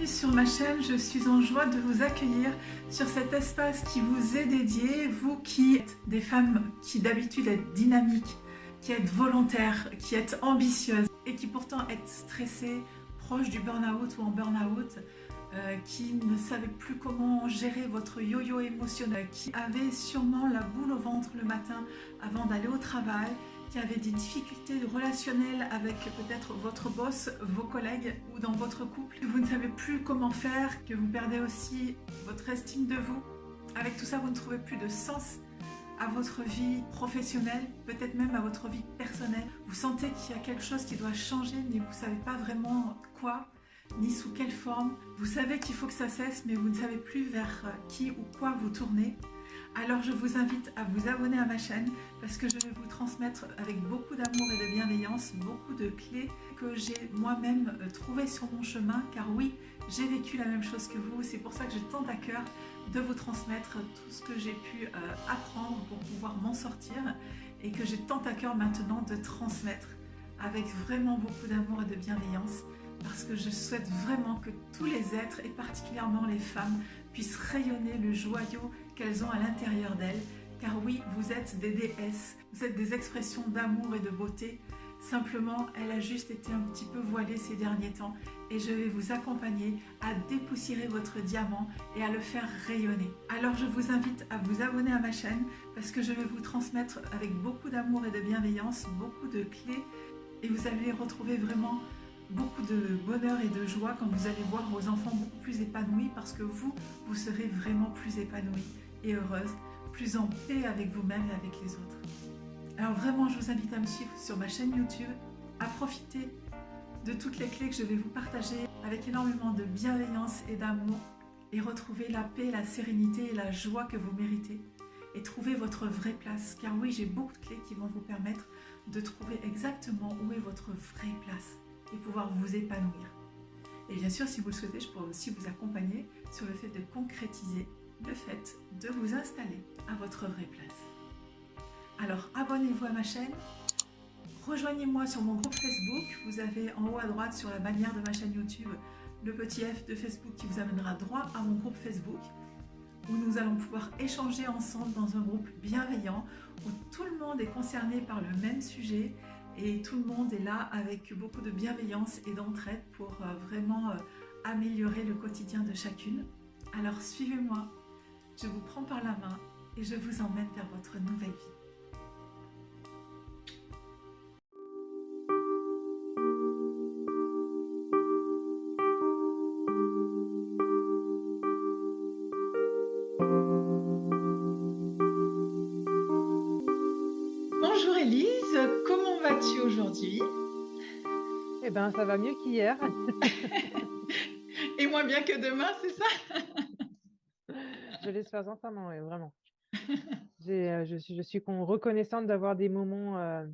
Bienvenue sur ma chaîne, je suis en joie de vous accueillir sur cet espace qui vous est dédié, vous qui êtes des femmes qui d'habitude êtes dynamiques, qui êtes volontaires, qui êtes ambitieuses et qui pourtant êtes stressées, proches du burn-out ou en burn-out, qui ne savez plus comment gérer votre yo-yo émotionnel, qui avez sûrement la boule au ventre le matin avant d'aller au travail, qui avez des difficultés relationnelles avec peut-être votre boss, vos collègues ou dans votre couple, que vous ne savez plus comment faire, que vous perdez aussi votre estime de vous. Avec tout ça, vous ne trouvez plus de sens à votre vie professionnelle, peut-être même à votre vie personnelle. Vous sentez qu'il y a quelque chose qui doit changer, mais vous ne savez pas vraiment quoi, ni sous quelle forme. Vous savez qu'il faut que ça cesse, mais vous ne savez plus vers qui ou quoi vous tourner. Alors je vous invite à vous abonner à ma chaîne parce que je vais vous transmettre avec beaucoup d'amour et de bienveillance beaucoup de clés que j'ai moi-même trouvées sur mon chemin, car oui, j'ai vécu la même chose que vous. C'est pour ça que j'ai tant à cœur de vous transmettre tout ce que j'ai pu apprendre pour pouvoir m'en sortir et que j'ai tant à cœur maintenant de transmettre avec vraiment beaucoup d'amour et de bienveillance, parce que je souhaite vraiment que tous les êtres, et particulièrement les femmes, puissent rayonner le joyau qu'elles ont à l'intérieur d'elles. Car oui, vous êtes des déesses, vous êtes des expressions d'amour et de beauté. Simplement, elle a juste été un petit peu voilée ces derniers temps et je vais vous accompagner à dépoussiérer votre diamant et à le faire rayonner. Alors je vous invite à vous abonner à ma chaîne parce que je vais vous transmettre avec beaucoup d'amour et de bienveillance beaucoup de clés et vous allez retrouver vraiment beaucoup de bonheur et de joie quand vous allez voir vos enfants beaucoup plus épanouis, parce que vous serez vraiment plus épanouie et heureuse, plus en paix avec vous-même et avec les autres. Alors vraiment, je vous invite à me suivre sur ma chaîne YouTube, à profiter de toutes les clés que je vais vous partager avec énormément de bienveillance et d'amour, et retrouver la paix, la sérénité et la joie que vous méritez, et trouver votre vraie place. Car oui, j'ai beaucoup de clés qui vont vous permettre de trouver exactement où est votre vraie place et pouvoir vous épanouir. Et bien sûr, si vous le souhaitez, je pourrais aussi vous accompagner sur le fait de concrétiser le fait de vous installer à votre vraie place. Alors, abonnez-vous à ma chaîne, rejoignez-moi sur mon groupe Facebook. Vous avez en haut à droite sur la bannière de ma chaîne YouTube le petit F de Facebook qui vous amènera droit à mon groupe Facebook, où nous allons pouvoir échanger ensemble dans un groupe bienveillant, où tout le monde est concerné par le même sujet et tout le monde est là avec beaucoup de bienveillance et d'entraide pour vraiment améliorer le quotidien de chacune. Alors suivez-moi, je vous prends par la main et je vous emmène vers votre nouvelle vie. Bonjour Élise, comment vas-tu aujourd'hui? Eh ben, ça va mieux qu'hier. Et moins bien que demain, c'est ça? Je l'espère sincèrement, ouais, vraiment. Je suis reconnaissante d'avoir des moments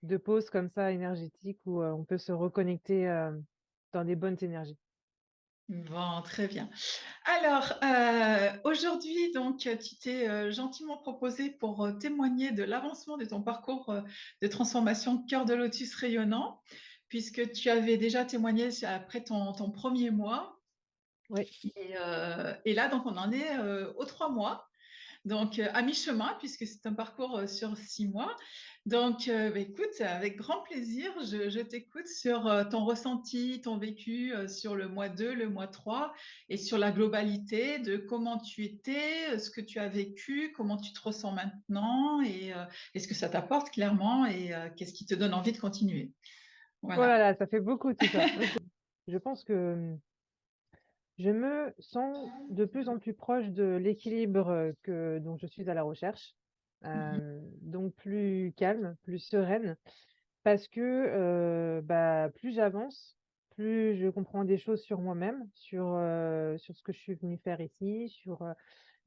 de pause comme ça, énergétiques, où on peut se reconnecter dans des bonnes énergies. Bon, très bien. Alors, aujourd'hui, donc, tu t'es gentiment proposé pour témoigner de l'avancement de ton parcours de transformation cœur de lotus rayonnant, puisque tu avais déjà témoigné après ton premier mois. Oui, Et là, donc, on en est aux 3 mois. Donc, à mi-chemin, puisque c'est un parcours sur 6 mois. Donc, bah, écoute, avec grand plaisir, je t'écoute sur ton ressenti, ton vécu sur le mois 2, le mois 3, et sur la globalité de comment tu étais, ce que tu as vécu, comment tu te ressens maintenant, et ce que ça t'apporte clairement, et qu'est-ce qui te donne envie de continuer. oh là Voilà. là, ça fait beaucoup tout ça. Ok. Je pense que je me sens de plus en plus proche de l'équilibre dont je suis à la recherche. Mhm. Donc plus calme, plus sereine. Parce que, bah, plus j'avance, plus je comprends des choses sur moi-même, sur ce que je suis venue faire ici, sur,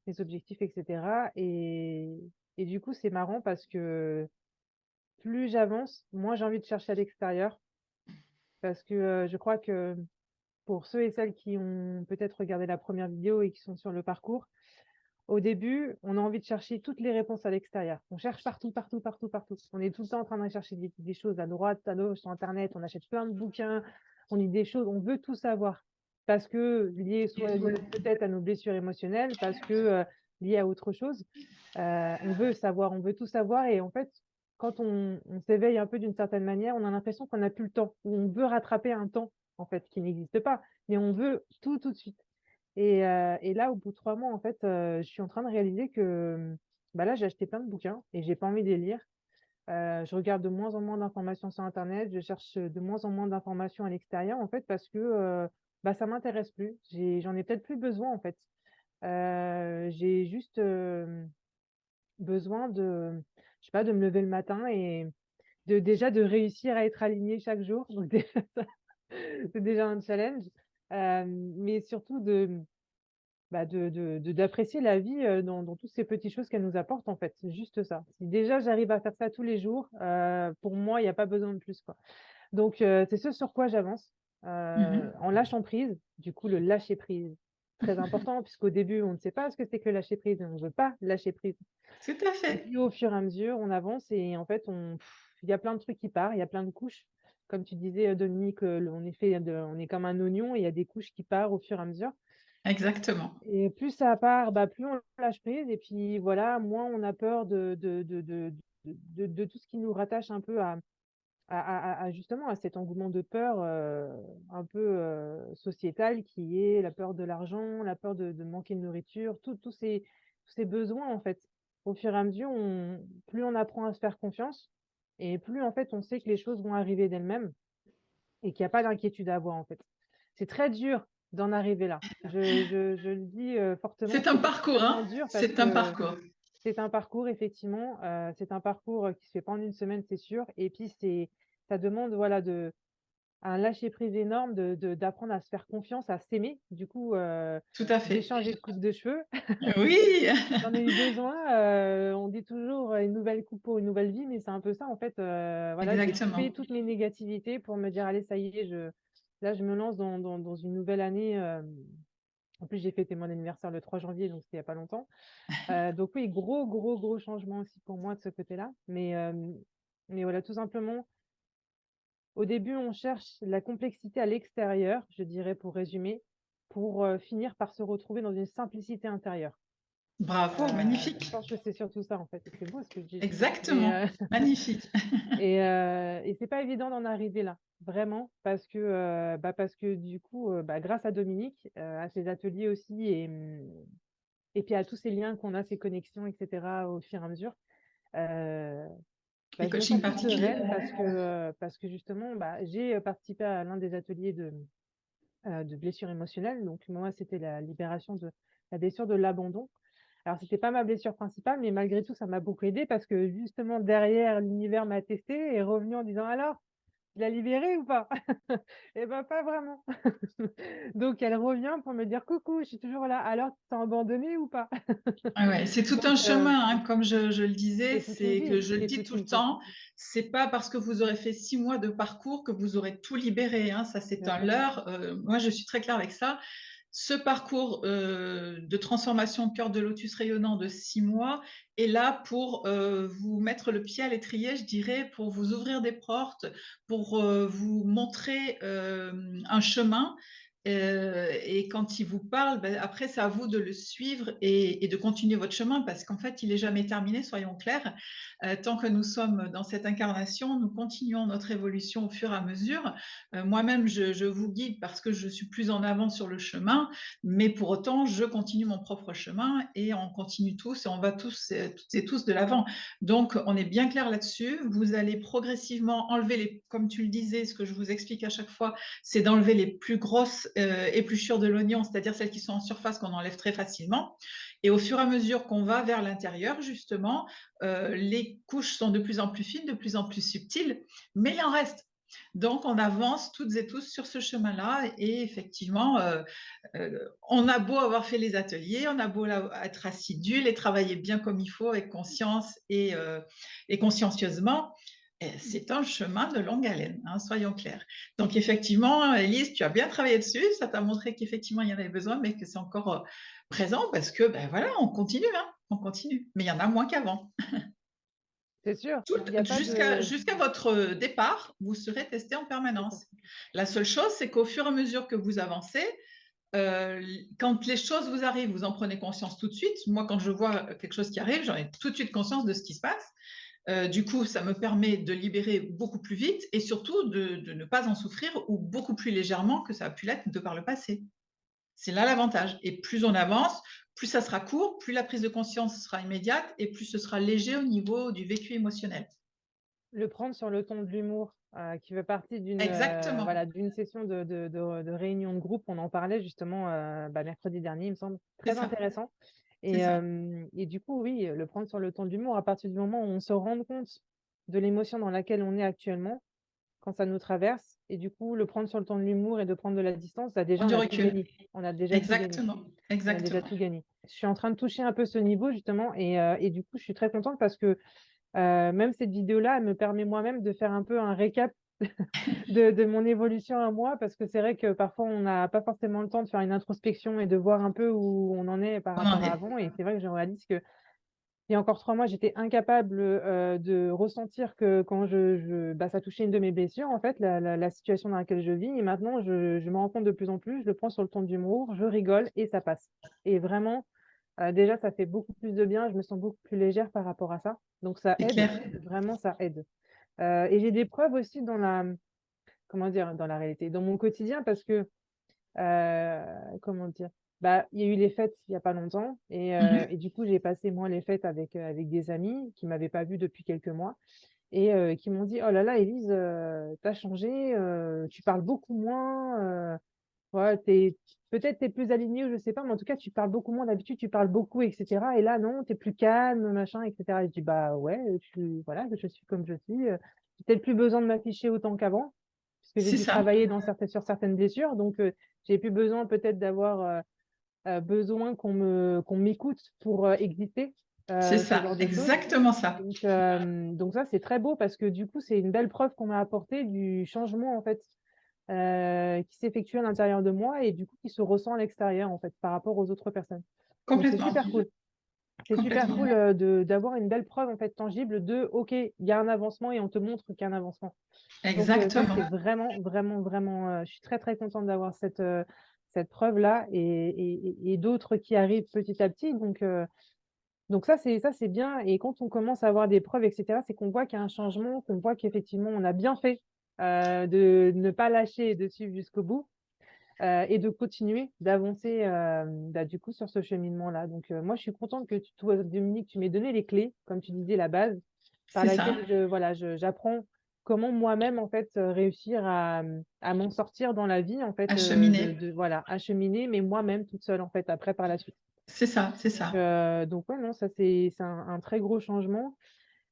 mes objectifs et cetera, et du coup, c'est marrant parce que plus j'avance, moins j'ai envie de chercher à l'extérieur, parce que, je crois que pour ceux et celles qui ont peut-être regardé la première vidéo et qui sont sur le parcours, au début, on a envie de chercher toutes les réponses à l'extérieur. On cherche partout, partout, partout, partout. On est tout le temps en train de chercher des choses à droite, à gauche, sur internet, on achète plein de bouquins, on lit des choses, on veut tout savoir. parce que liées soit liées peut-être à nos blessures émotionnelles, parce que, liées à autre chose. On veut savoir, on veut tout savoir et en fait, quand on s'éveille un peu d'une certaine manière, on a l'impression qu'on n'a plus le temps ou on veut rattraper un temps, en fait, qui n'existe pas, mais on veut tout, tout de suite et là, au bout de 3 mois, en fait, je suis en train de réaliser que, bah, là, j'ai acheté plein de bouquins et j'ai pas envie de les lire. Je regarde de moins en moins d'informations sur internet, je cherche, de moins en moins d'informations à l'extérieur, en fait, parce que, bah, ça m'intéresse plus. J'en ai peut-être plus besoin, en fait. J'ai juste, besoin de je sais pas, de me lever le matin et de réussir à être alignée chaque jour. Donc déjà ça, c'est déjà un challenge, mais surtout bah, d'apprécier la vie, dans toutes ces petites choses qu'elle nous apporte, en fait. C'est juste ça. Si déjà j'arrive à faire ça tous les jours, pour moi, il y a pas besoin de plus, quoi. Donc c'est ce sur quoi j'avance, Mhm. en lâchant prise. Du coup, le lâcher prise, très important puisqu'au début, on ne sait pas ce que c'est que lâcher prise et on ne veut pas lâcher prise. Tout à Et fait. puis au fur et à mesure, on avance et en fait, il y a plein de trucs qui partent, il y a plein de couches. Comme tu disais, Dominique, on est comme un oignon et il y a des couches qui partent au fur et à mesure Exactement. et plus ça part, bah, plus on lâche prise et puis voilà, moins on a peur de tout ce qui nous rattache un peu à justement à cet engouement de peur, un peu, sociétal qui est la peur de l'argent, la peur de manquer de nourriture, tous ces besoins en fait. Au fur et à mesure, plus on apprend à se faire confiance et plus en fait on sait que les choses vont arriver d'elles-mêmes et qu'il y a pas d'inquiétude à avoir en fait. C'est très dur d'en arriver là. Je le dis, fortement, C'est un c'est parcours, extrêmement hein? dur parce C'est un que parcours. c'est un parcours effectivement, c'est un parcours, qui se fait pas en une semaine, c'est sûr et puis ça demande voilà un lâcher prise énorme d'apprendre à se faire confiance, à s'aimer. Du coup, Tout à j'ai fait. changé de coupe de cheveux. Oui, J'en ai eu besoin, on dit toujours, une nouvelle coupe pour une nouvelle vie, mais c'est un peu ça en fait, voilà, j'ai coupé exactement. toutes mes négativités pour me dire: «Allez ça y est, je me lance dans une nouvelle année», en plus j'ai fêté mon anniversaire le 3 janvier, donc c'était il y a pas longtemps. Donc oui, gros, gros, gros changement aussi pour moi de ce côté-là. Mais voilà, tout simplement, au début, on cherche la complexité à l'extérieur, je dirais pour résumer, pour, finir par se retrouver dans une simplicité intérieure. Bravo, Je magnifique. pense que c'est surtout ça, en fait. C'est beau ce que je dis, je trouve. Exactement. Magnifique. Et c'est pas évident d'en arriver là, vraiment, parce que du coup, bah, grâce à Dominique, à ses ateliers aussi et puis à tous ces liens qu'on a, ces connexions et cetera au fur et à mesure, heu, Les bah, je me coachings sens plus particuliers. sereine parce que justement, bah, j'ai, participé à l'un des ateliers de blessures émotionnelles. Donc moi, c'était la libération de la blessure de l'abandon. Alors c'était pas ma blessure principale, mais malgré tout, ça m'a beaucoup aidée parce que justement derrière, l'univers m'a testée et est revenu en disant: «Alors, tu l'as libérée ou pas?» Et ben pas vraiment. Donc elle revient pour me dire: «Coucou, je suis toujours là. Alors, tu t'es abandonnée ou pas?» Ah ouais, c'est tout Donc un chemin, hein, comme je le disais, c'est toute une c'est vie, que je le c'est dis toute tout le une vie, temps, c'est pas parce que vous aurez fait 6 mois de parcours que vous aurez tout libéré, hein, ça c'est bien un sûr. leurre. Moi, je suis très claire avec ça. Ce parcours de transformation cœur de lotus rayonnant de 6 mois est là pour vous mettre le pied à l'étrier, je dirais, pour vous ouvrir des portes, pour vous montrer un chemin. Et quand il vous parle, ben, après, c'est à vous de le suivre et de continuer votre chemin parce qu'en fait, il n'est jamais terminé, soyons clairs. Tant que nous sommes dans cette incarnation, nous continuons notre évolution au fur et à mesure. Moi-même, je vous guide parce que je suis plus en avant sur le chemin, mais pour autant, je continue mon propre chemin et on continue tous et on va tous, toutes et tous de l'avant. Donc, on est bien clair là-dessus. Vous allez progressivement enlever les, comme tu le disais, ce que je vous explique à chaque fois, c'est d'enlever les plus grosses épluchures de l'oignon, c'est-à-dire celles qui sont en surface qu'on enlève très facilement. Et au fur et à mesure qu'on va vers l'intérieur, justement, les couches sont de plus en plus fines, de plus en plus subtiles, mais il en reste. Donc, on avance toutes et tous sur ce chemin-là et effectivement, on a beau avoir fait les ateliers, on a beau être assidu, les travailler bien comme il faut, avec conscience et consciencieusement, c'est un chemin de longue haleine, hein, soyons clairs. Donc effectivement, Elise, tu as bien travaillé dessus, ça t'a montré qu'effectivement il y en avait besoin, mais que c'est encore présent parce que ben voilà, on continue, hein, on continue. Mais il y en a moins qu'avant. C'est sûr, il y a pas de Jusqu'à votre départ, vous serez testé en c'est ça. permanence. La seule chose, c'est qu'au fur et à mesure que vous avancez, Quand les choses vous arrivent, vous en prenez conscience tout de suite. Moi, quand je vois quelque chose qui arrive, j'en ai tout de suite conscience de ce qui se passe. Du coup, ça me permet de libérer beaucoup plus vite et surtout de ne pas en souffrir ou beaucoup plus légèrement que ça a pu l'être de par le passé. C'est là l'avantage. Et plus on avance, plus ça sera court, plus la prise de conscience sera immédiate et plus ce sera léger au niveau du vécu émotionnel. Le prendre sur le ton de l'humour, qui fait partie Exactement. voilà, d'une session de réunion de groupe. On en parlait justement, mercredi dernier, il me semble. C'est Très ça. intéressant C'est ça. et du coup, oui, le prendre sur le ton de l'humour à partir du moment où on se rend compte de l'émotion dans laquelle on est actuellement, quand ça nous traverse et du coup, le prendre sur le ton de l'humour et de prendre de la distance, bah, déjà, Prendre on du a tout recul. gagné. On a déjà tout gagné. Exactement. On a déjà Exactement. tout gagné. Je suis en train de toucher un peu ce niveau justement et du coup, je suis très contente parce que, même cette vidéo-là, elle me permet moi-même de faire un peu un récap de mon évolution à moi, parce que c'est vrai que parfois on n'a pas forcément le temps de faire une introspection et de voir un peu où on en est par On en rapport à est. avant et c'est vrai que je réalise que il y a encore 3 mois, j'étais incapable, de ressentir que quand ça touchait une de mes blessures en fait, la situation dans laquelle je vis et maintenant je me rends compte de plus en plus, je le prends sur le ton de l'humour, je rigole et ça passe et vraiment, déjà ça fait beaucoup plus de bien, je me sens beaucoup plus légère par rapport à ça, donc ça C'est aide, clair. vraiment ça aide. Et j'ai des preuves aussi comment dire? Dans la réalité, dans mon quotidien parce que, comment dire? Il y a eu les fêtes il y a pas longtemps Mhm. et du coup, j'ai passé moi les fêtes avec des amis qui m'avaient pas vue depuis quelques mois et qui m'ont dit: «Oh là là Élise, tu as changé, tu parles beaucoup moins, ouais, peut-être tu plus alignée ou je sais pas, mais en tout cas tu parles beaucoup moins, d'habitude tu parles beaucoup et cetera et là non, tu es plus calme, machin et cetera» et je dis: «Bah ouais, je suis comme je suis, j'ai peut-être plus besoin de m'afficher autant qu'avant». Parce que j'ai C'est dû ça. travailler sur certaines blessures, donc j'ai plus besoin peut-être d'avoir, besoin qu'on m'écoute pour, exister, C'est ce ça. genre de choses. Exactement ça. Donc ça, c'est très beau parce que du coup, c'est une belle preuve qu'on m'a apporté du changement, en fait, qui s'effectue à l'intérieur de moi et du coup, qui se ressent à l'extérieur, en fait, par rapport aux autres personnes. Donc c'est Complètement. super cool. C'est super Complètement. cool, d'avoir une belle preuve, en fait, tangible de: «OK, il y a un avancement et on te montre qu'il y a un avancement». Donc ça, c'est Exactement. vraiment, vraiment, vraiment, je suis très, très contente d'avoir cette preuve-là et d'autres qui arrivent petit à petit. Donc ça, c'est bien et quand on commence à avoir des preuves et cetera, c'est qu'on voit qu'il y a un changement, qu'on voit qu'effectivement on a bien fait, de ne pas lâcher et de suivre jusqu'au bout, et de continuer d'avancer, du coup sur ce cheminement-là. Moi, je suis contente que toi, Dominique, tu m'aies donné les clés, comme tu disais, la base par C'est ça. laquelle j'apprends comment moi-même, en fait, réussir à m'en sortir dans la vie, en fait, Acheminer. voilà, à cheminer, mais moi-même toute seule, en fait, après par la suite. C'est ça. C'est ça. Donc ouais, non, ça c'est un très gros changement.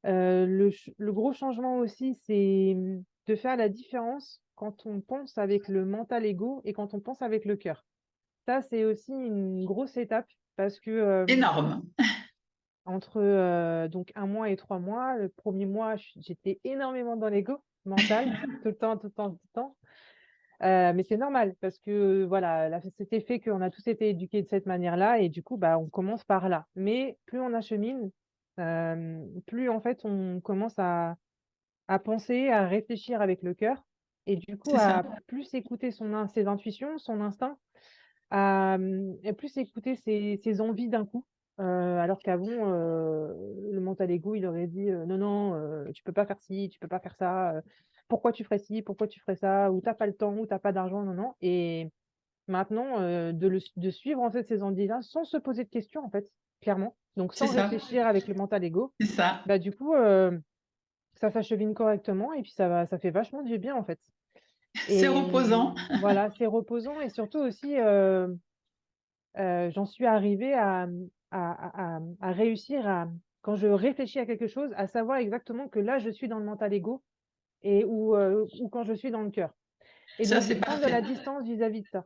Le gros changement aussi, c'est, de faire la différence quand on pense avec le mental ego et quand on pense avec le cœur. Ça, c'est aussi une grosse étape parce que, Énorme. entre, donc 1 mois et 3 mois, le premier mois, j'étais énormément dans l'ego mental, tout le temps, tout le temps, tout le temps. Mais c'est normal parce que, voilà, la société fait qu'on a tous été éduqués de cette manière-là et du coup, on commence par là. Mais plus on achemine, plus en fait on commence à penser, à réfléchir avec le cœur et du coup C'est ça. à plus écouter ses intuitions, son instinct, et plus écouter ses envies d'un coup. Alors qu'avant, le mental ego, il aurait dit, «Non, non, tu peux pas faire ci, tu peux pas faire ça, pourquoi tu ferais ci, pourquoi tu ferais ça? Ou t'as pas le temps, ou t'as pas d'argent, non, non» et maintenant, de suivre en fait ses envies-là sans se poser de questions en fait, clairement. Donc C'est sans ça. réfléchir avec le mental ego, C'est ça. du coup, ça s'achemine correctement et puis ça fait vachement du bien en fait C'est et reposant. voilà, c'est reposant et surtout aussi, j'en suis arrivée à réussir quand je réfléchis à quelque chose, à savoir exactement que là, je suis dans le mental ego ou quand je suis dans le cœur et Ça, donc de c'est prendre de parfait. la distance vis-à-vis de ça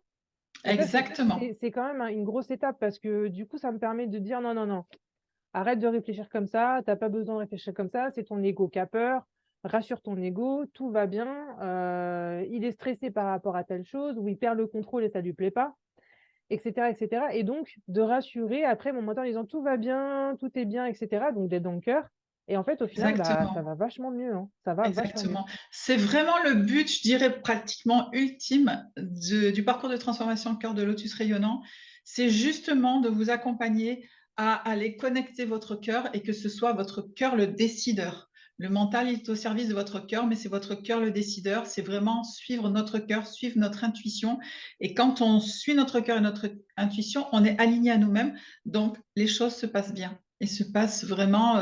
et ça, Exactement. c'est quand même une grosse étape parce que du coup, ça me permet de dire: «Non, non, non, arrête de réfléchir comme ça, tu as pas besoin de réfléchir comme ça, c'est ton ego qui a peur. Rassure ton ego, tout va bien, il est stressé par rapport à telle chose ou il perd le contrôle et ça lui plaît pas» et cetera et donc de rassurer après mon mentor en disant: «Tout va bien, tout est bien» et cetera donc d'être dans le cœur Et en fait, au final, bah, ça Exactement. va vachement mieux, hein. Ça va vachement mieux. Exactement. C'est vraiment le but, je dirais pratiquement ultime du parcours de transformation Cœur de Lotus rayonnant. C'est justement de vous accompagner à aller connecter votre cœur et que ce soit votre cœur le décideur. Le mental est au service de votre cœur, mais c'est votre cœur le décideur. C'est vraiment suivre notre cœur, suivre notre intuition. Et quand on suit notre cœur et notre intuition, on est aligné à nous-mêmes. Donc, les choses se passent bien et se passent vraiment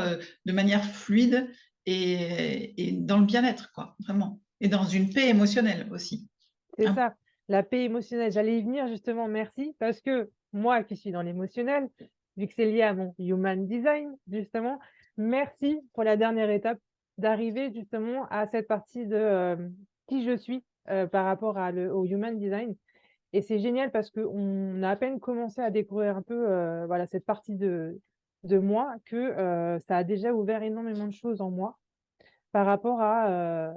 de manière fluide et dans le bien-être, quoi, vraiment. Et dans une paix émotionnelle aussi. C'est Hein. ça, la paix émotionnelle. J'allais y venir justement, merci, parce que moi qui suis dans l'émotionnel, vu que c'est lié à mon human design, justement, merci pour la dernière étape d'arriver justement à cette partie de qui je suis par rapport au human design. Et c'est génial parce qu'on a à peine commencé à découvrir un peu voilà, cette partie de moi que ça a déjà ouvert énormément de choses en moi par rapport à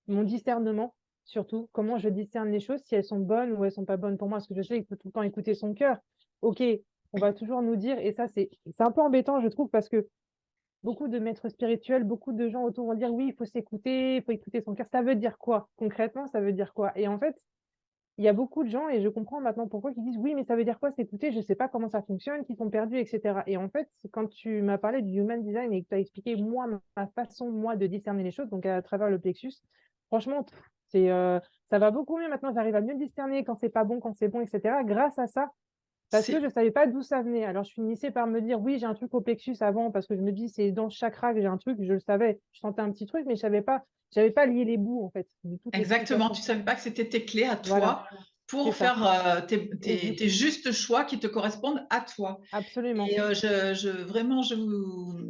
mon discernement, surtout. Comment je discerne les choses, si elles sont bonnes ou elles sont pas bonnes pour moi. Parce que je sais qu'il faut tout le temps écouter son cœur. OK, on va toujours nous dire et ça, c'est un peu embêtant, je trouve, parce que beaucoup de maîtres spirituels, beaucoup de gens autour vont dire: «Oui, il faut s'écouter, il faut écouter son cœur». Ça veut dire quoi? Concrètement, ça veut dire quoi? Et en fait, il y a beaucoup de gens et je comprends maintenant pourquoi qui disent: «Oui, mais ça veut dire quoi s'écouter? Je sais pas comment ça fonctionne», qui sont perdus et cetera. Et en fait, quand tu m'as parlé du human design et que tu as expliqué moi, ma façon, moi, de discerner les choses, donc à travers le plexus, franchement, c'est, ça va beaucoup mieux maintenant. J'arrive à mieux discerner quand c'est pas bon, quand c'est bon et cetera grâce à ça. Parce que je C'est savais pas d'où ça venait. Alors je finissais par me dire: «Oui, j'ai un truc au plexus avant», parce que je me dis: «C'est dans ce chakra que j'ai un truc», je le savais. Je sentais un petit truc, mais je savais pas j'avais pas lié les bouts, en fait, de toute exactement, l'explication. tu ne savais pas que c'était tes clés à Voilà, toi c'est pour ça. faire Et du tes justes choix qui te correspondent à toi. absolument. Et vraiment,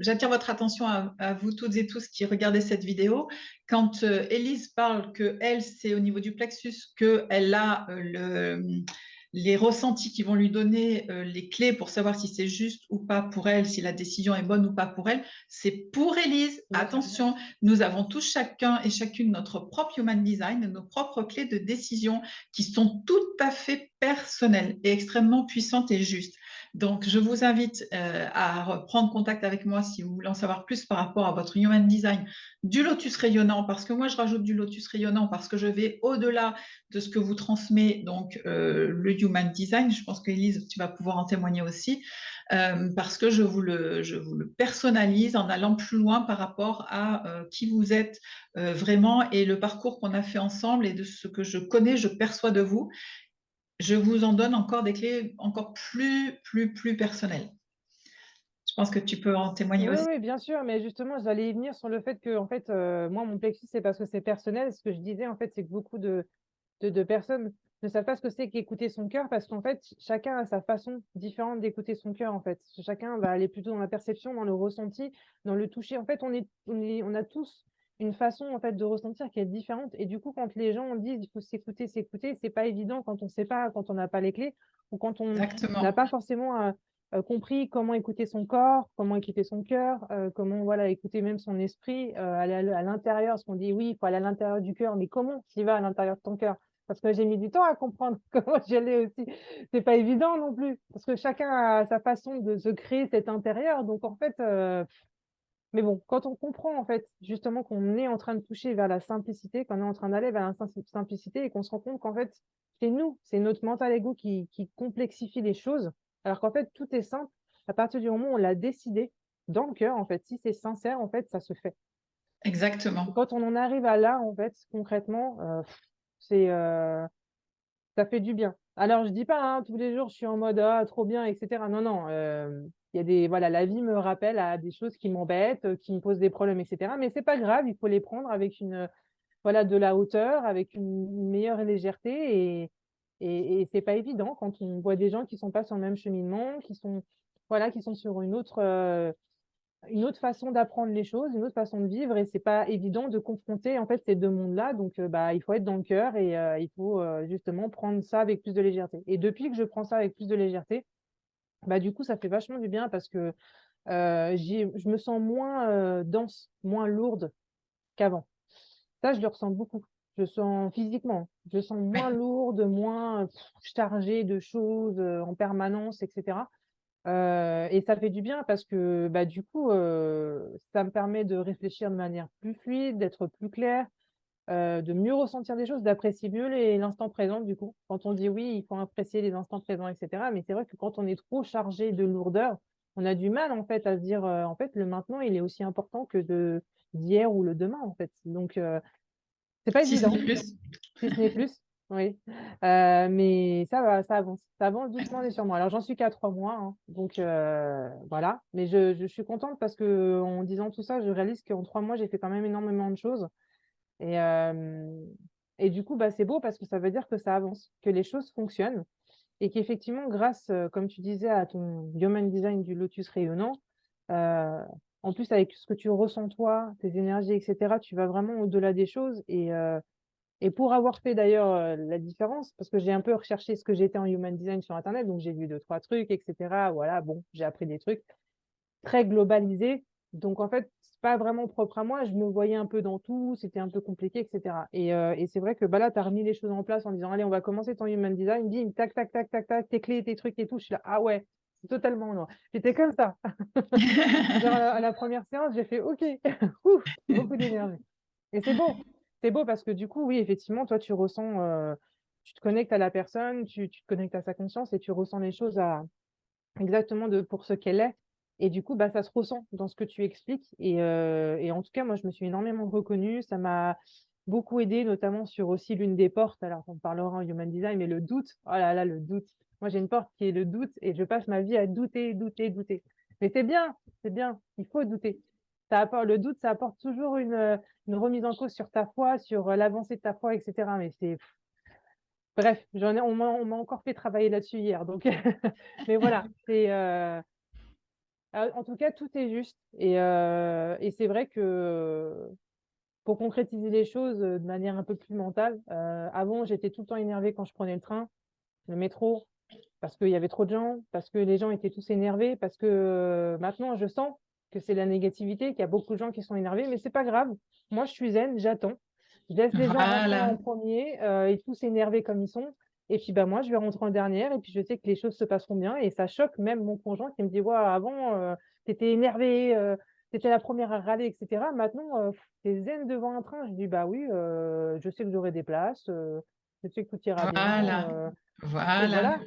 j'attire votre attention à vous toutes et tous qui regardez cette vidéo. Quand Élise parle que elle, c'est au niveau du plexus, qu'elle a les ressentis qui vont lui donner les clés pour savoir si c'est juste ou pas pour elle, si la décision est bonne ou pas pour elle, c'est pour Élise. Bien sûr. Attention, nous avons tous chacun et chacune notre propre human design, nos propres clés de décision qui sont tout à fait personnelles et extrêmement puissantes et justes. Donc, je vous invite à reprendre contact avec moi si vous voulez en savoir plus par rapport à votre human design du lotus rayonnant, parce que moi, je rajoute du lotus rayonnant parce que je vais au-delà de ce que vous transmet donc le human design. Je pense qu'Élise, tu vas pouvoir en témoigner aussi, parce que je vous le personnalise en allant plus loin par rapport à qui vous êtes vraiment et le parcours qu'on a fait ensemble et de ce que je connais, je perçois de vous. Je vous en donne encore des clés encore plus personnelles. Je pense que tu peux en témoigner Oui, aussi. oui, bien sûr, mais justement, j'allais y venir sur le fait que, en fait, moi, mon plexus, c'est parce que c'est personnel. Ce que je disais, en fait, c'est que beaucoup de personnes ne savent pas ce que c'est qu'écouter son cœur parce qu'en fait, chacun a sa façon différente d'écouter son cœur, en fait. Chacun va aller plutôt dans la perception, dans le ressenti, dans le toucher. En fait, on a tous une façon, en fait, de ressentir qui est différente. Et du coup, quand les gens disent il faut s'écouter, c'est pas évident quand on sait pas, quand on n'a pas les clés ou quand on n'a Exactement. pas forcément compris comment écouter son corps, comment écouter son cœur, comment voilà, écouter même son esprit, aller à l'intérieur, parce qu'on dit oui, il faut aller à l'intérieur du cœur, mais comment tu y vas à l'intérieur de ton cœur? Parce que j'ai mis du temps à comprendre comment j'y allais aussi. C'est pas évident non plus, parce que chacun a sa façon de se créer cet intérieur. Donc en fait, mais bon, quand on comprend en fait justement qu'on est en train de toucher vers la simplicité, qu'on est en train d'aller vers la simplicité et qu'on se rend compte qu'en fait, c'est nous, c'est notre mental ego qui complexifie les choses, alors qu'en fait, tout est simple à partir du moment où on l'a décidé dans le cœur, en fait. Si c'est sincère, en fait, ça se fait. Et Exactement. quand on en arrive à là, en fait, concrètement, c'est, ça fait du bien. Alors je dis pas, hein, tous les jours je suis en mode: «Ah trop bien» et cetera. Non, non, il y a des voilà, la vie me rappelle à des choses qui m'embêtent, qui me posent des problèmes et cetera. Mais c'est pas grave, il faut les prendre avec une, voilà, de la hauteur, avec une meilleure légèreté et c'est pas évident quand on voit des gens qui sont pas sur le même cheminement, qui sont voilà, qui sont sur une autre façon d'apprendre les choses, une autre façon de vivre et c'est pas évident de confronter, en fait, ces 2 mondes-là donc bah, il faut être dans le cœur et il faut, justement prendre ça avec plus de légèreté et depuis que je prends ça avec plus de légèreté, bah, du coup, ça fait vachement du bien parce que, je me sens moins, dense, moins lourde qu'avant. Ça, je le ressens beaucoup. Je sens physiquement, je sens moins Oui. lourde, moins, chargée de choses, en permanence et cetera Et ça fait du bien parce que, bah, du coup, ça me permet de réfléchir de manière plus fluide, d'être plus clair, de mieux ressentir des choses, d'apprécier mieux l'instant présent, du coup. Quand on dit: «Oui, il faut apprécier les instants présents» et cetera, mais c'est vrai que quand on est trop chargé de lourdeur, on a du mal, en fait, à se dire, en fait, le maintenant, il est aussi important que d'hier ou le demain, en fait. Donc c'est pas Si ce n'est évident. plus. Si ce n'est plus, oui. Mais ça va, ça avance. Ça avance doucement mais sûrement. Alors j'en suis qu'à 3 mois, hein, donc voilà. Mais je suis contente parce qu'en disant tout ça, je réalise qu'en 3 mois, j'ai fait quand même énormément de choses et et du coup, bah, c'est beau parce que ça veut dire que ça avance, que les choses fonctionnent et qu'effectivement grâce, comme tu disais, à ton human design du lotus rayonnant, heu, en plus avec ce que tu ressens toi, tes énergies et cetera, tu vas vraiment au-delà des choses et pour avoir fait d'ailleurs, la différence, parce que j'ai un peu recherché ce que j'étais en human design sur internet, donc j'ai vu deux trois trucs et cetera. Voilà, bon, j'ai appris des trucs très globalisés. Donc en fait, c'est pas vraiment propre à moi. Je me voyais un peu dans tout, c'était un peu compliqué et cetera et c'est vrai que, bah, là, tu as remis les choses en place en disant: «Allez, on va commencer ton human design, bim, tac, tac, tac, tac, tac, tes clés, tes trucs et tout». Je suis là: «Ah ouais, c'est totalement moi». J'étais comme ça. Genre à la 1re séance, j'ai fait: «OK, ouf, beaucoup d'énergie». Et c'est beau parce que du coup, oui, effectivement, toi, tu ressens, tu te connectes à la personne, tu te connectes à sa conscience et tu ressens les choses à exactement de pour ce qu'elle est et du coup, bah, ça se ressent dans ce que tu expliques et en tout cas, moi, je me suis énormément reconnue. Ça m'a beaucoup aidée, notamment sur aussi l'une des portes, alors on parlera en human design, mais le doute, oh là là, le doute. Moi, j'ai une porte qui est le doute et je passe ma vie à douter, douter, douter. Mais c'est bien, il faut douter. Ça apporte le doute, ça apporte toujours une remise en cause sur ta foi, sur, l'avancée de ta foi et cetera, mais c'est bref, j'en ai on m'a encore fait travailler là-dessus hier, donc mais voilà, en tout cas, tout est juste et c'est vrai que pour concrétiser les choses, de manière un peu plus mentale, avant, j'étais tout le temps énervée quand je prenais le train, le métro, parce qu'il y avait trop de gens, parce que les gens étaient tous énervés, parce que, maintenant je sens que c'est la négativité, qu'il y a beaucoup de gens qui sont énervés, mais c'est pas grave. Moi, je suis zen, j'attends. Je laisse les gens rentrer Voilà. en premier et tous énervés comme ils sont et puis, bah, moi, je vais rentrer en dernière et puis je sais que les choses se passeront bien et ça choque même mon conjoint qui me dit: «Waouh, avant, tu étais énervée, tu étais la première à râler et cetera. Maintenant, tu es zen devant un train». Je dis: «Bah oui, je sais que j'aurai des places, je sais que tout ira bien, Voilà. je sais» Voilà. voilà.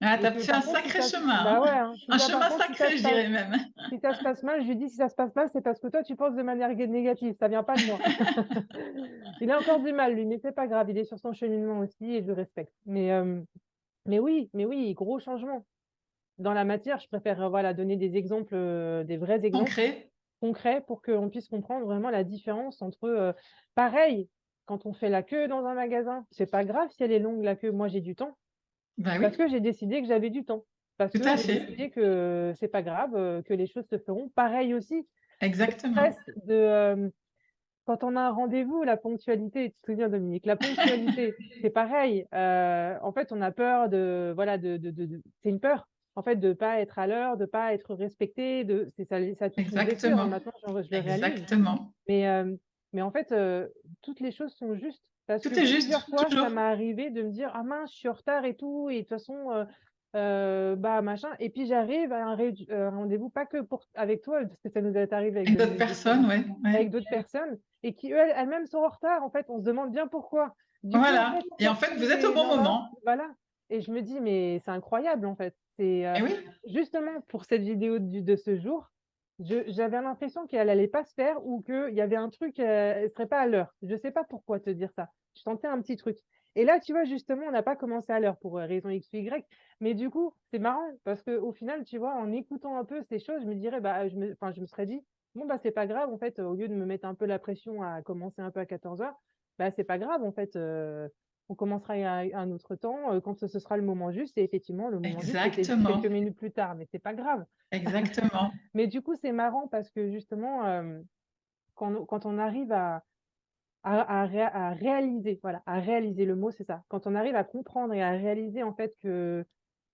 Ah, tu Et as que fait un par contre, si sacré ça se chemin, bah, hein. ouais, hein, si Un ça par chemin contre, si ça sacré, se je passe dirais même. si ça se passe mal, je lui dis: «Si ça se passe mal, c'est parce que toi, tu penses de manière négative, ça vient pas de moi». Il a encore du mal lui, mais c'est pas grave, il est sur son cheminement aussi et je le respecte. Mais oui, gros changement. Dans la matière, je préfère, voilà, donner des exemples, des vrais exemples Concret. concrets pour qu'on puisse comprendre vraiment la différence entre, pareil, quand on fait la queue dans un magasin, c'est pas grave si elle est longue la queue, moi j'ai du temps. Bah Parce oui, que j'ai décidé que j'avais du temps. Parce tout que à j'ai fait. décidé que c'est pas grave, que les choses se feront. Pareil aussi, le Exactement. stress de, quand on a un rendez-vous, la ponctualité, tu te souviens Dominique? La ponctualité, c'est pareil, en fait, on a peur de voilà, c'est une peur, en fait, de pas être à l'heure, de pas être respecté, c'est ça touche une blessure, hein, Exactement. maintenant je le réalise. Exactement. Mais, en fait, toutes les choses sont justes parce que Tout est juste, plusieurs fois, ça toujours. m'est arrivé de me dire: «Ah mince, je suis en retard et tout et de toute façon, bah, machin» et puis j'arrive à un rendez-vous, pas que pour avec toi, parce que ça nous est arrivé avec Avec d'autres Dominique personnes, justement, ouais, ouais. avec d'autres personnes et qui elles-mêmes sont en retard, en fait. On se demande bien pourquoi. Du coup, en Voilà. fait, Et en fait, personne vous êtes au n'est bon dans l'ordre, moment. voilà et je me dis: «Mais c'est incroyable, en fait». C'est, Et oui, justement pour cette vidéo de ce jour, j'avais l'impression qu'elle allait pas se faire ou qu'il y avait un truc, elle serait pas à l'heure. Je sais pas pourquoi te dire ça. Je sentais un petit truc et là, tu vois, justement, on n'a pas commencé à l'heure pour, raison X ou Y, mais du coup, c'est marrant parce qu'au final, tu vois, en écoutant un peu ces choses, je me dirais, bah, je me serais dit: «Bon, bah, c'est pas grave, en fait, au lieu de me mettre un peu la pression à commencer un peu à 14h, bah, c'est pas grave, en fait, on commencera à un autre temps, quand ce sera le moment juste» et effectivement, le moment juste, c'était juste quelques exactement. minutes plus tard, mais c'est pas grave. Exactement. Mais du coup, c'est marrant parce que justement, quand on arrive à réaliser, voilà, à réaliser, le mot c'est ça. Quand on arrive à comprendre et à réaliser en fait que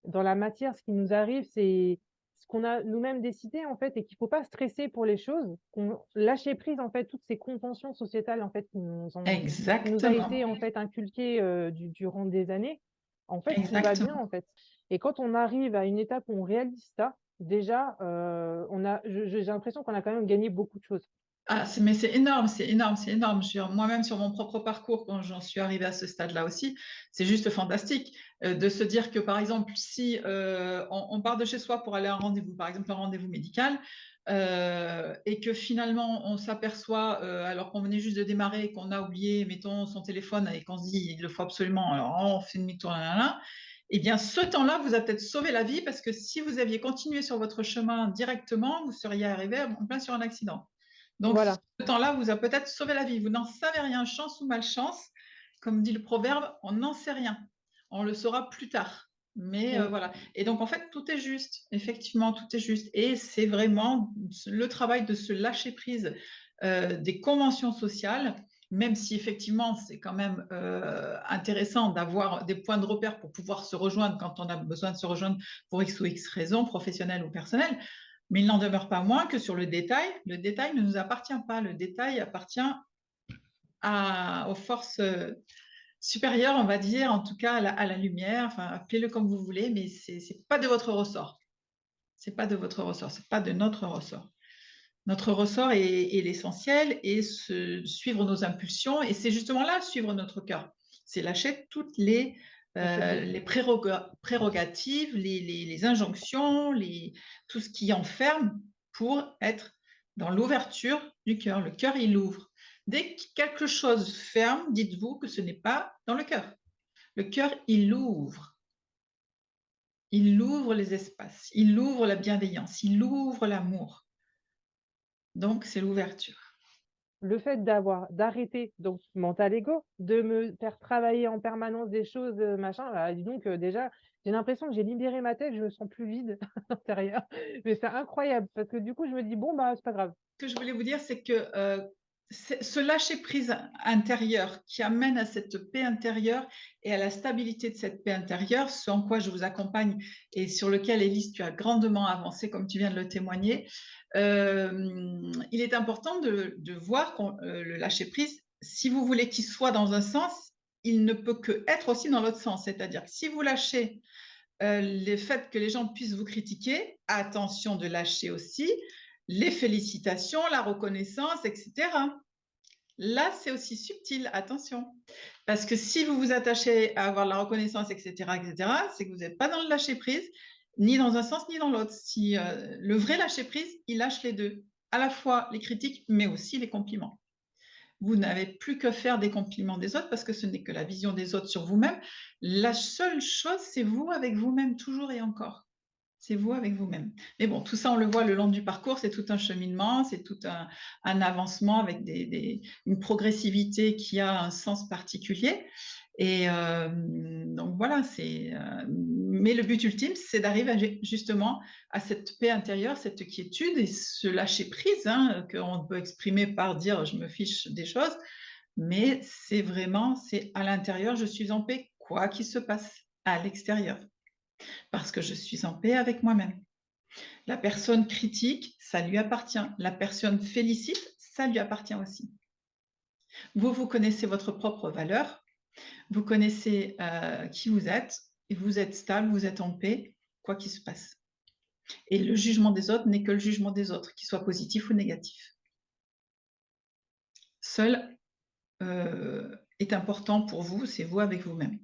dans la matière, ce qui nous arrive, c'est ce qu'on a nous-mêmes décidé en fait et qu'il faut pas stresser pour les choses, qu'on lâcher prise en fait toutes ces conventions sociétales en fait qui nous a été Exactement. en fait inculquées, durant des années. En fait, tout va bien Exactement. en fait. Et quand on arrive à une étape où on réalise ça, déjà, j'ai l'impression qu'on a quand même gagné beaucoup de choses. Ah, mais c'est énorme, c'est énorme, c'est énorme. Moi-même, sur mon propre parcours, quand j'en suis arrivée à ce stade-là aussi, c'est juste fantastique de se dire que, par exemple, si on part de chez soi pour aller à un rendez-vous, par exemple un rendez-vous médical, et que finalement on s'aperçoit, alors qu'on venait juste de démarrer et qu'on a oublié, mettons, son téléphone et qu'on se dit il le faut absolument, alors on fait demi-tour, là, là, là, eh bien, ce temps-là vous a peut-être sauvé la vie parce que si vous aviez continué sur votre chemin directement, vous seriez arrivé en plein sur un accident. Donc, Voilà. ce temps-là vous a peut-être sauvé la vie. Vous n'en savez rien, chance ou malchance. Comme dit le proverbe, on n'en sait rien. On le saura plus tard. Mais voilà. Et donc, en fait, tout est juste. Effectivement, tout est juste. Et c'est vraiment le travail de se lâcher prise des conventions sociales, même si effectivement, c'est quand même intéressant d'avoir des points de repère pour pouvoir se rejoindre quand on a besoin de se rejoindre pour X ou X raisons, professionnelles ou personnelles. Mais il n'en demeure pas moins que sur le détail ne nous appartient pas. Le détail appartient aux forces supérieures, on va dire, en tout cas à la lumière, enfin, appelez-le comme vous voulez, mais ce n'est pas de votre ressort. Ce n'est pas de votre ressort, ce n'est pas de notre ressort. Notre ressort est l'essentiel et suivre nos impulsions. Et c'est justement là, suivre notre cœur. C'est lâcher toutes les prérogatives, les injonctions, tout ce qui enferme pour être dans l'ouverture du cœur. Le cœur, il ouvre. Dès que quelque chose ferme, dites-vous que ce n'est pas dans le cœur. Le cœur, il ouvre. Il ouvre les espaces, il ouvre la bienveillance, il ouvre l'amour. Donc, c'est l'ouverture. Le fait d'arrêter, donc mental ego, de me faire travailler en permanence des choses, machin, bah, dis donc, déjà, j'ai l'impression que j'ai libéré ma tête, je me sens plus vide à l'intérieur. Mais c'est incroyable parce que du coup, je me dis: «Bon, bah, c'est pas grave». Ce que je voulais vous dire, c'est que ce lâcher-prise intérieur qui amène à cette paix intérieure et à la stabilité de cette paix intérieure, ce en quoi je vous accompagne et sur lequel, Élise, tu as grandement avancé, comme tu viens de le témoigner, il est important de voir le lâcher-prise, si vous voulez qu'il soit dans un sens, il ne peut que être aussi dans l'autre sens. C'est-à-dire que si vous lâchez le fait que les gens puissent vous critiquer, attention de lâcher aussi les félicitations, la reconnaissance, etc. Là, c'est aussi subtil, attention. Parce que si vous vous attachez à avoir la reconnaissance, etc., c'est que vous n'êtes pas dans le lâcher-prise, ni dans un sens, ni dans l'autre. Si, le vrai lâcher-prise, il lâche les deux, à la fois les critiques, mais aussi les compliments. Vous n'avez plus que faire des compliments des autres parce que ce n'est que la vision des autres sur vous-même. La seule chose, c'est vous avec vous-même, toujours et encore. C'est vous avec vous-même. Mais bon, tout ça, on le voit le long du parcours, c'est tout un cheminement, c'est tout un avancement avec une progressivité qui a un sens particulier. Et donc voilà, mais le but ultime, c'est d'arriver justement à cette paix intérieure, cette quiétude et ce lâcher prise qu'on peut exprimer par dire je me fiche des choses, mais c'est à l'intérieur, je suis en paix, quoi qu'il se passe à l'extérieur. Parce que je suis en paix avec moi-même. La personne critique, ça lui appartient. La personne félicite, ça lui appartient aussi. Vous connaissez votre propre valeur, vous connaissez qui vous êtes, et vous êtes stable, vous êtes en paix, quoi qu'il se passe. Et le jugement des autres n'est que le jugement des autres, qu'il soit positif ou négatif. Seul est important pour vous, c'est vous avec vous-même.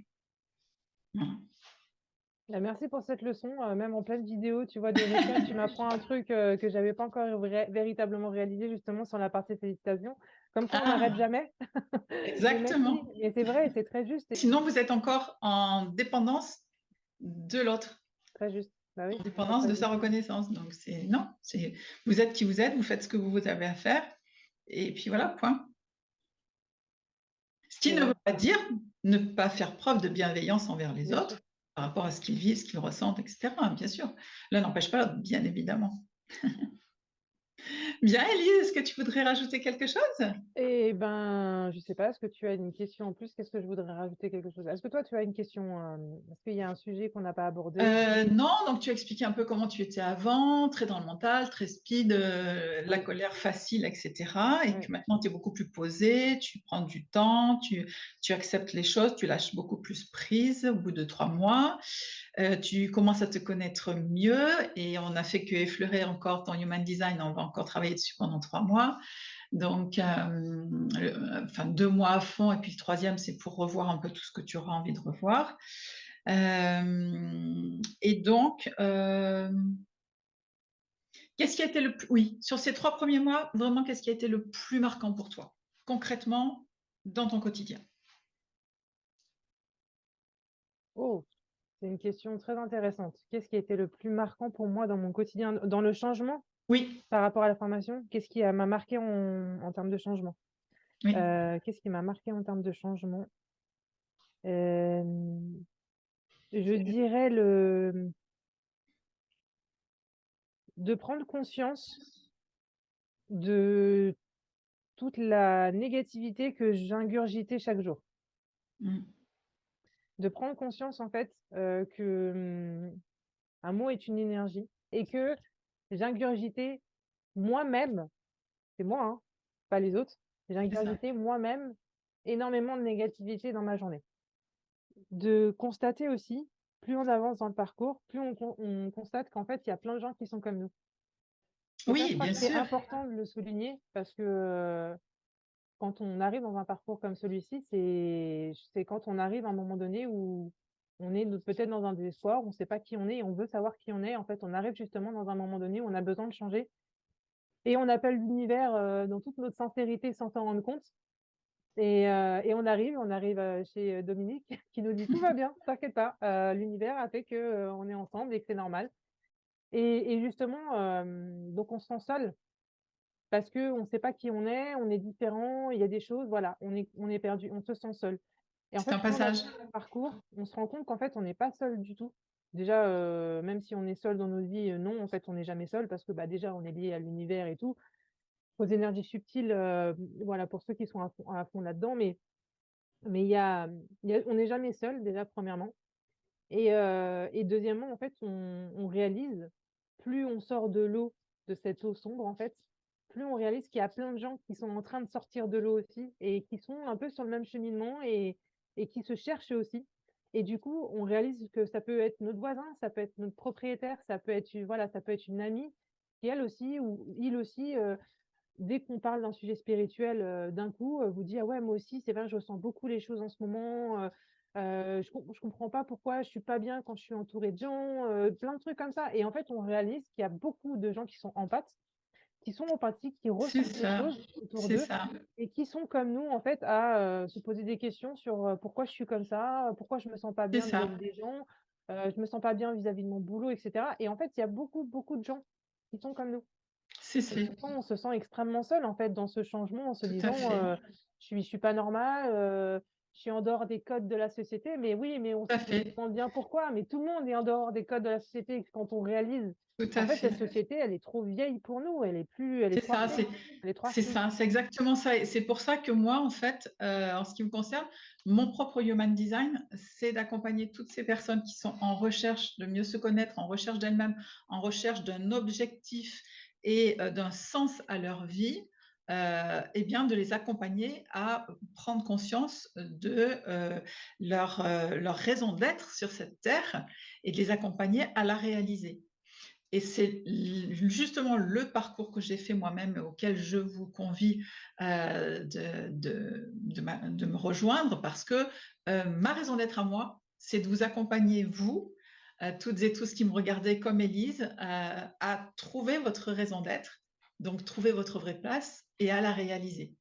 Voilà. Merci pour cette leçon, même en pleine vidéo, tu vois, de récap, tu m'apprends un truc, que j'avais pas encore véritablement réalisé justement sur la partie félicitations. Comme quoi on n'arrête jamais. Mais merci, Exactement. et c'est vrai, c'est très juste Sinon, vous êtes encore en dépendance de l'autre. très juste. Bah oui, En dépendance de sa reconnaissance. Donc, vous êtes qui vous êtes, vous faites ce que vous avez à faire, et puis voilà, point. Ce qui ne veut pas dire ne pas faire preuve de bienveillance envers les autres, par rapport à ce qu'ils vivent, ce qu'ils ressentent, etc. Bien sûr. L'un n'empêche pas l'autre, bien évidemment. Bien, Élise, est-ce que tu voudrais rajouter quelque chose? Eh ben, je sais pas, est-ce que tu as une question en plus? Qu'est-ce que je voudrais rajouter quelque chose? Est-ce que toi, tu as une question? Est-ce qu'il y a un sujet qu'on n'a pas abordé? Non, donc tu as expliqué un peu comment tu étais avant, très dans le mental, très speed, la Oui, colère facile, etc. Et oui. que maintenant tu es beaucoup plus posé, tu prends du temps, tu acceptes les choses, tu lâches beaucoup plus prise au bout de 3 mois. Tu commences à te connaître mieux et on n'a fait que effleurer encore ton human design, on va encore travailler dessus pendant 3 mois. Donc, enfin 2 mois à fond et puis le troisième, c'est pour revoir un peu tout ce que tu auras envie de revoir. Et donc, qu'est-ce qui a été le plus... Oui, sur ces 3 premiers mois, vraiment, qu'est-ce qui a été le plus marquant pour toi, concrètement, dans ton quotidien? Oh, c'est une question très intéressante. Qu'est-ce qui a été le plus marquant pour moi dans mon quotidien, dans le changement Oui, par rapport à la formation? Qu'est-ce qui m'a marqué en termes de changement? oui, Qu'est-ce qui m'a marqué en termes de changement? Euh, je dirais de prendre conscience de toute la négativité que j'ingurgitais chaque jour. mm, De prendre conscience en fait que un mot est une énergie et que j'ingurgitais moi-même, c'est moi, hein, pas les autres, c'est ça. j'ingurgitais moi-même énormément de négativité dans ma journée. De constater aussi, plus on avance dans le parcours, plus on constate qu'en fait, il y a plein de gens qui sont comme nous. Et ça, je Oui, crois bien que c'est sûr. important de le souligner parce que quand on arrive dans un parcours comme celui-ci, c'est quand on arrive à un moment donné où on est peut-être dans un désespoir, on ne sait pas qui on est et on veut savoir qui on est. En fait, on arrive justement dans un moment donné où on a besoin de changer et on appelle l'univers dans toute notre sincérité sans s'en rendre compte. Et on arrive chez Dominique qui nous dit tout va bien, t'inquiète pas, l'univers a fait que on est ensemble et que c'est normal. Et justement, donc on se sent seul parce qu'on ne sait pas qui on est différent, il y a des choses, voilà, on est perdu, on se sent seul. Et en C'est fait, un plus on avance passage. dans le parcours, on se rend compte qu'en fait, on n'est pas seul du tout. Déjà, même si on est seul dans nos vies, non, en fait, on n'est jamais seul parce que, bah, déjà, on est lié à l'univers et tout, aux énergies subtiles, voilà, pour ceux qui sont à fond là-dedans. Mais on n'est jamais seul, déjà, premièrement. Et deuxièmement, en fait, on réalise, plus on sort de l'eau, de cette eau sombre, en fait, plus on réalise qu'il y a plein de gens qui sont en train de sortir de l'eau aussi et qui sont un peu sur le même cheminement et qui se cherchent eux aussi. Et du coup, on réalise que ça peut être notre voisin, ça peut être notre propriétaire, ça peut être, voilà, ça peut être une amie qui elle aussi ou il aussi, dès qu'on parle d'un sujet spirituel, d'un coup, vous dit: «Ah ouais, moi aussi, c'est vrai, je ressens beaucoup les choses en ce moment, je comprends pas pourquoi je suis pas bien quand je suis entourée de gens», plein de trucs comme ça. Et en fait, on réalise qu'il y a beaucoup de gens qui sont empathes, qui sont empathiques, qui C'est ressentent les ça. choses autour C'est d'eux ça. et qui sont comme nous, en fait, à, se poser des questions sur, pourquoi je suis comme ça, pourquoi je me sens pas C'est bien ça. vis-à-vis des gens, je me sens pas bien vis-à-vis de mon boulot et cetera. Et en fait, il y a beaucoup, beaucoup de gens qui sont comme nous. C'est Et fait. souvent, on se sent extrêmement seul, en fait, dans ce changement, en se Tout à disant, fait. «Je suis pas normal, je suis en dehors des codes de la société». Mais oui, mais Tout à on se fait. demande bien pourquoi, mais tout le monde est en dehors des codes de la société. Quand on réalise Tout qu'en à fait, cette fait. société, elle est trop vieille pour nous, elle est C'est trop ça, archaïque, elle est trop c'est archaïque. ça, c'est exactement ça. Et c'est pour ça que moi, en fait, en ce qui me concerne, mon propre human design, c'est d'accompagner toutes ces personnes qui sont en recherche de mieux se connaître, en recherche d'elles-mêmes, en recherche d'un objectif et d'un sens à leur vie, et bien de les accompagner à prendre conscience de leur raison d'être sur cette terre et de les accompagner à la réaliser. Et c'est justement le parcours que j'ai fait moi-même, auquel je vous convie de me rejoindre, parce que ma raison d'être à moi, c'est de vous accompagner, vous, toutes et tous qui me regardez comme Élise, à trouver votre raison d'être, donc trouver votre vraie place et à la réaliser.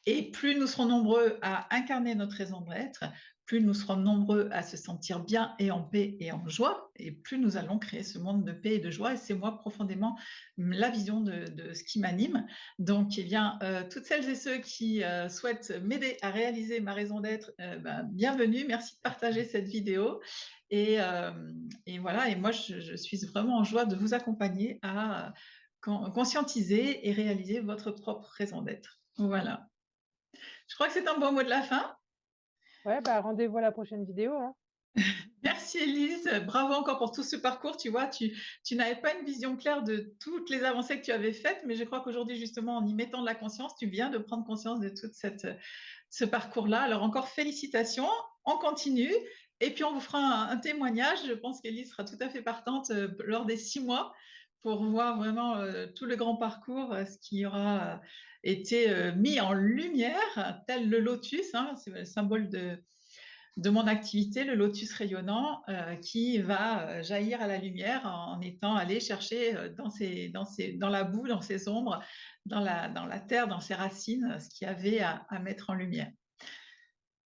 Et plus nous serons nombreux à incarner notre raison d'être, plus nous serons nombreux à se sentir bien et en paix et en joie, et plus nous allons créer ce monde de paix et de joie. Et c'est moi profondément la vision de ce qui m'anime. Donc, eh bien, toutes celles et ceux qui souhaitent m'aider à réaliser ma raison d'être, bienvenue. Merci de partager cette vidéo. Et, et voilà, et moi, je suis vraiment en joie de vous accompagner à conscientiser et réaliser votre propre raison d'être. Voilà. Je crois que c'est un bon mot de la fin. Ouais, bah, rendez-vous à la prochaine vidéo, hein. Merci Elise, bravo encore pour tout ce parcours. Tu vois, tu n'avais pas une vision claire de toutes les avancées que tu avais faites, mais je crois qu'aujourd'hui, justement, en y mettant de la conscience, tu viens de prendre conscience de ce parcours-là. Alors encore félicitations, on continue. Et puis on vous fera un témoignage. Je pense qu'Elise sera tout à fait partante lors des 6 mois pour voir vraiment tout le grand parcours, ce qui aura été mis en lumière, tel le lotus, hein, c'est le symbole de mon activité, le lotus rayonnant, qui va jaillir à la lumière en étant allé chercher dans la boue, dans ses ombres, dans la terre, dans ses racines, ce qu'il y avait à mettre en lumière.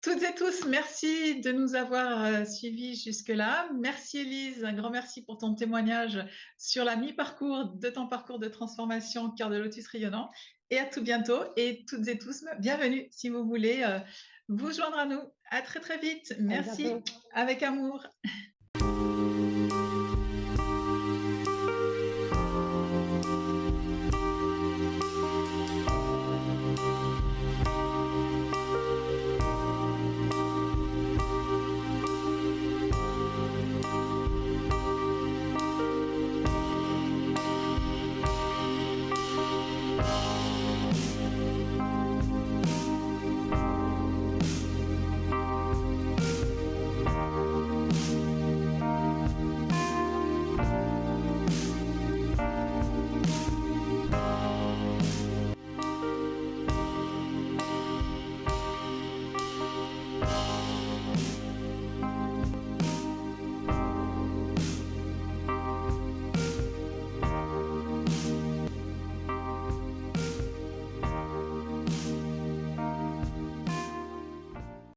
Toutes et tous, merci de nous avoir suivis jusque-là. Merci Elise, un grand merci pour ton témoignage sur la mi-parcours de ton parcours de transformation Cœur de Lotus rayonnant. Et à tout bientôt. Et toutes et tous, bienvenue si vous voulez vous joindre à nous. À très très vite. À Merci. bientôt. Avec amour.